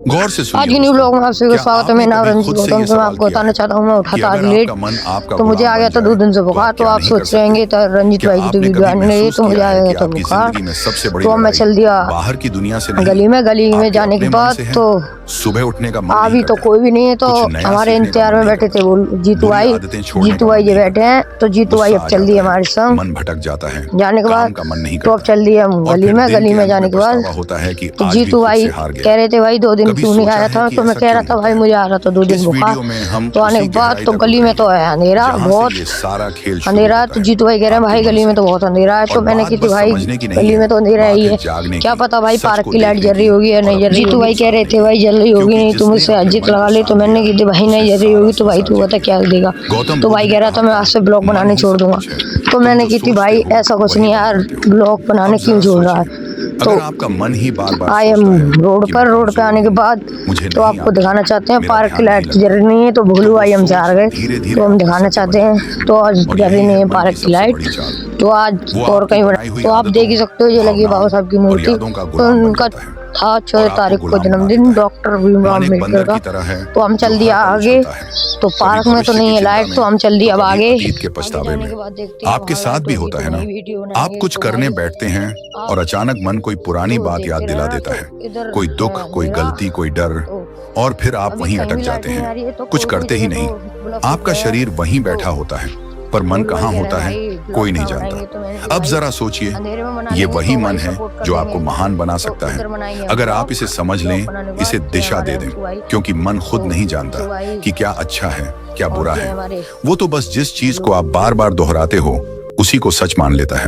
गौर से सुनिए आज की न्यू ब्लॉग में आपसे क्या स्वागत है। मैं आपने नाम कभी रंजीत खुद से गौतम। ये तो मैं सवाल आपको किया बताना है चाहता हूँ, मैं उठा कि था आज अगर लेट, आपका मन आपका तो मुझे गुलाम आ गया बन था 2 जाए दिन से तो बुखार। आप तो क्या आप नहीं कर सोच रहे सकते? होंगे तो रंजीत क्या भाई की तो आपने वीडियो कभी आने लगी, महसूस तो मुझे किया आ है गया कि था आपकी बुखार। जिंदगी में सबसे बड़ी तो अब मैं लड़ाई चल दिया बाहर की दुनिया से नहीं, गली में। गली में आपके जाने के अपने मन बाद से है? तो सुबह उठने का मन नहीं अभी तो करता, कोई भी नहीं है। तो कुछ नया हमारे सीखने का इंतजार मन में नहीं बैठे थे करता, वो जीतू बुरी भाई। आदतें छोड़ने का जीतू मन भाई जी नहीं बैठे करता, हैं, तो जीतू भाई गुस्सा अब आ चल दिए जाता है, हमारे संग। मन भटक जाता है, जाने के काम बाद का मन नहीं तो अब करता, चल दिए हम और गली फिर में। दिन गली के में अंत जाने में के बाद पछतावा होता है कि तो आज भी जीतू खुद भाई से हार कह गया। रहे थे भाई 2 दिन कभी क्यों नहीं सोचा आया है था? कि तो मैं ऐसा कह रहा क्यों था होता भाई है? मुझे आ रहा था 2 दिन इस बुखार। वीडियो में हम तो आने उसी के बाद गहराई तो तक गली में तो उतरेंगे है अंधेरा जहां से बहुत। ये सारा खेल शुरू अंधेरा होता तो है, जीतू भाई कह रहे हैं आपके भाई मन गली में से। तो बहुत अंधेरा है। और तो मैंने बात की थी बस भाई समझने की नहीं गली है, में तो अंधेरा बात ही है है, जागने क्या की, पता भाई सच पार्क को की लाइट देखने जल रही की होगी या और नहीं जल अपने रही मन होगी। भाई को कह रहे साधने थे की। भाई जल रही होगी क्योंकि नहीं, तुम जिसने इससे अपने अजित मन लगा को ले। तो साध मैंने लिया की थी भाई नहीं उसे जल रही सारा होगी। तो भाई संसार तू जीत बता क्या लेगा। देगा? गौतम तो बुद्ध भाई ने कह रहा कहा था मैं था, आज से ब्लॉग मन बनाने ही छोड़ सब दूंगा। कुछ है, तो तुम मैंने जो की थी सोचते भाई हो ऐसा कुछ वही नहीं बन यार, पाते हो। ब्लॉग अब बनाने क्यों जरा छोड़ रहा सोचिए, है? अगर तो आपका मन ही बार बार आए हम सोचता है रोड कि मैं पर। रोड पे कमजोर आने के हूँ, बाद मुझे तो नहीं आपको आता, दिखाना चाहते हैं मेरा पार्क की ध्यान नहीं लाइट जल लगता, रही नहीं है। तो तो भोलू वो भाई हम सोच चाह गए, धीरे धीरे तो हम आपका दिखाना सत्य बन चाहते जाती है। हैं। तो आज और जल रही यही नहीं है है मन की पार्क की सबसे लाइट। बड़ी चाल, तो आज वो और आपकी कहीं बनाई हुई तो आप आदतों, देख ही सकते हो, ये लगी बाबा भावनाओं साहब की और मूर्ति। यादों का तो गुलाम बन उनका जाता है था और 14 आपको तारीख को गुलाम बना जन्मदिन, देता है। डॉक्टर भीमराव मन एक अम्बेडकर बंदर का। की तरह है तो हम जो चल हर दिया पल आगे। उछलता है, तो कभी पार्क में तो भविष्य की नहीं है चिंता लाइट, में तो हम चल दिए तो अब कभी आगे। अतीत के आगे पछतावे जाने में। के बाद देखते हैं आपके वहाँ साथ लाइट भी होगी होता तो है ना, नई वीडियो आप बनाएंगे। कुछ तो करने भाई बैठते हैं आप और अचानक मन कोई पुरानी जो बात याद देखते दिला रहना। देता तो है, इधर कोई है दुख, कोई अंधेरा। गलती, कोई डर, तो और फिर आप अभी वहीं कहीं अटक भी लाइट जाते नहीं हैं, आ रही है। तो कुछ कोई कोई करते ही जगह नहीं। तो बल्ब दिख आपका रहा है। शरीर वहीं तो बैठा होता है, पर मन भोलू भाई कहाँ कह रहे होता हैं है भाई कोई ब्लॉग नहीं कहाँ जानता। बनाएंगे? तो मैंने अब भाई जरा सोचिए, अंधेरे में बना ये लेंगे वही तो मन भाई है सपोर्ट कर जो देंगे। आपको महान बना तो सकता है, इधर बनाएंगे हम अगर आप ब्लॉग। इसे समझ ब्लॉग लें, बनाने के इसे बाद ये दिशा हमारे दे दें, अंशु भाई। क्योंकि मन खुद तो नहीं जानता अंशु भाई कि क्या अच्छा है क्या और बुरा ये है। हमारे वो तो बस जिस चीज को आप बार बार दोहराते हो उसी को सच मान लेता है।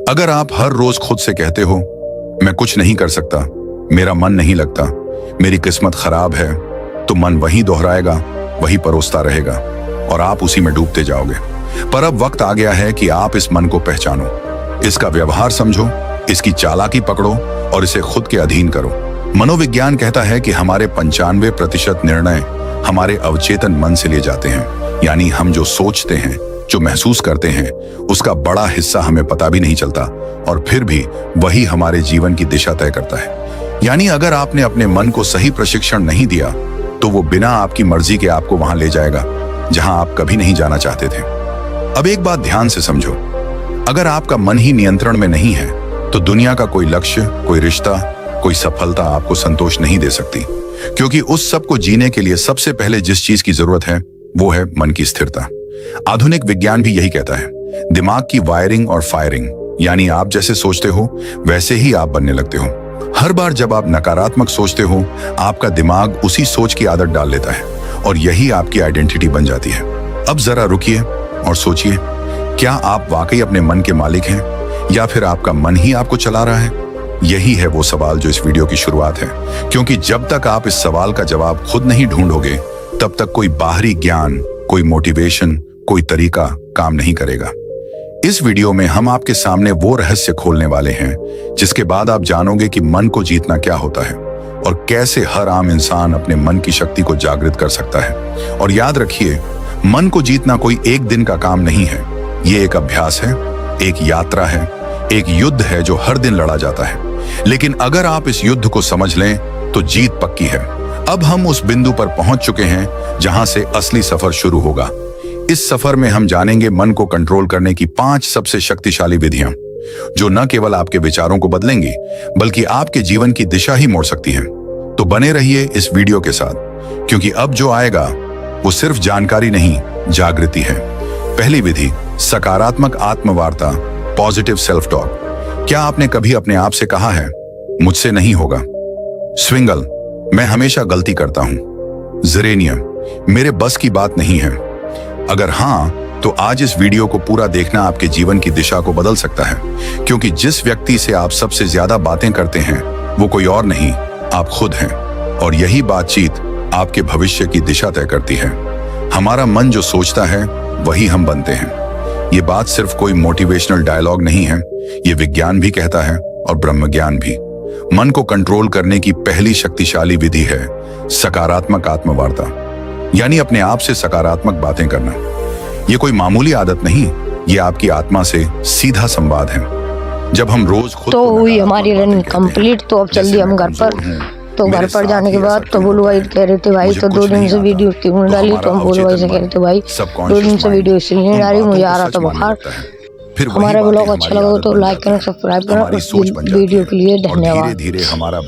अगर आप हर रोज खुद से कहते हो मैं कुछ नहीं कर सकता, मेरा मन नहीं लगता, मेरी किस्मत खराब है, तो मन वही दोहराएगा, वही परोसता रहेगा और आप उसी में डूबते जाओगे। पर अब वक्त आ गया है कि आप इस मन को पहचानो, इसका व्यवहार समझो, इसकी चालाकी पकड़ो और इसे खुद के अधीन करो। मनोविज्ञान कहता है कि हमारे 95% निर्णय हमारे अवचेतन मन से लिए जाते हैं, यानी हम जो सोचते हैं, जो महसूस करते हैं, उसका बड़ा हिस्सा हमें पता भी नहीं चलता और फिर भी वही हमारे जीवन की दिशा तय करता है। यानी अगर आपने अपने मन को सही प्रशिक्षण नहीं दिया तो वो बिना आपकी मर्जी के आपको वहां ले जाएगा जहां आप कभी नहीं जाना चाहते थे। अब एक बात ध्यान से समझो, अगर आपका मन ही नियंत्रण में नहीं है तो दुनिया का कोई लक्ष्य, कोई रिश्ता, कोई सफलता आपको संतोष नहीं दे सकती, क्योंकि उस सब को जीने के लिए सबसे पहले जिस चीज की जरूरत है वो है मन की स्थिरता। आधुनिक विज्ञान भी यही कहता है, दिमाग की वायरिंग और फायरिंग, यानी आप जैसे सोचते हो वैसे ही आप बनने लगते हो। हर बार जब आप नकारात्मक सोचते हो आपका दिमाग उसी सोच की आदत डाल लेता है और यही आपकी आइडेंटिटी बन जाती है। अब जरा रुकिए और सोचिए, क्या आप वाकई अपने मन के मालिक हैं या फिर आपका मन ही आपको चला रहा है? यही है वो सवाल जो इस वीडियो की शुरुआत है, क्योंकि जब तक आप इस सवाल का जवाब खुद नहीं ढूंढोगे तब तक कोई बाहरी ज्ञान, कोई मोटिवेशन, कोई तरीका काम नहीं करेगा। इस वीडियो में हम आपके सामने वो रहस्य खोलने वाले हैं जिसके बाद आप जानोगे कि मन को जीतना क्या होता है और कैसे हर आम इंसान अपने मन की शक्ति को जागृत कर सकता है। और याद रखिए, मन को जीतना कोई एक दिन का काम नहीं है, ये एक अभ्यास है, एक यात्रा है, एक युद्ध है जो हर दिन लड़ा जाता है। लेकिन अगर आप इस युद्ध को समझ लें तो जीत पक्की है। अब हम उस बिंदु पर पहुंच चुके हैं जहां से असली सफर शुरू होगा। इस सफर में हम जानेंगे मन को कंट्रोल करने की 5 सबसे शक्तिशाली विधियां, जो न केवल आपके विचारों को बदलेंगी बल्कि आपके जीवन की दिशा ही मोड़ सकती हैं। तो बने रहिए इस वीडियो के साथ, क्योंकि अब जो आएगा वो सिर्फ जानकारी नहीं, जागृति है। पहली विधि, सकारात्मक आत्मवार्ता, पॉजिटिव सेल्फ टॉक। क्या आपने कभी अपने आप से कहा है मुझसे नहीं होगा? स्विंगल, मैं हमेशा गलती करता हूं। जेरेनियम, मेरे बस की बात नहीं है। अगर हां, तो आज इस वीडियो को पूरा देखना आपके जीवन की दिशा को बदल सकता है, क्योंकि जिस व्यक्ति से आप सबसे ज्यादा बातें करते हैं वो कोई और नहीं, आप खुद हैं। और यही बातचीत आपके भविष्य की दिशा तय करती है। हमारा मन जो सोचता है वही हम बनते हैं। ये बात सिर्फ कोई मोटिवेशनल डायलॉग नहीं है, ये विज्ञान भी कहता है और ब्रह्मज्ञान भी। मन को कंट्रोल करने की पहली शक्तिशाली विधि है सकारात्मक आत्मवार्ता, यानी अपने आप से सकारात्मक बातें करना। ये कोई मामूली आदत नहीं, ये आपकी आत्मा से सीधा संवाद है। जब हम रोज खुद तो को हुई नकारात्मक हमारी बातें रनिंग कहते हैं, कंप्लीट। तो अब जैसे जल्दी हम मैं घर पर। कमजोर हूं, तो मेरे घर पर साथ जाने के ही बाद ऐसा तो क्यों बोलू हुआ? भाई कह रहे थे भाई मुझे तो कुछ 2 दिन नहीं से आता। वीडियो क्यों नहीं तो डाली, हमारा तो हम बोलू भाई से अवचेतन कह रहे थे भाई मन, 2 दिन subconscious से mind, वीडियो इसलिए नहीं उन डाली, बातों मुझे को आ रहा सच था मानने बुखार। लगता है। फिर वही हमारा बातें ब्लॉग अच्छा हमारी लगा आदत तो बन लाइक जाती करना, हैं, सब्सक्राइब करना हमारी और सोच बन जाती वीडियो है के लिए और धन्यवाद। धीरे धीरे हमारा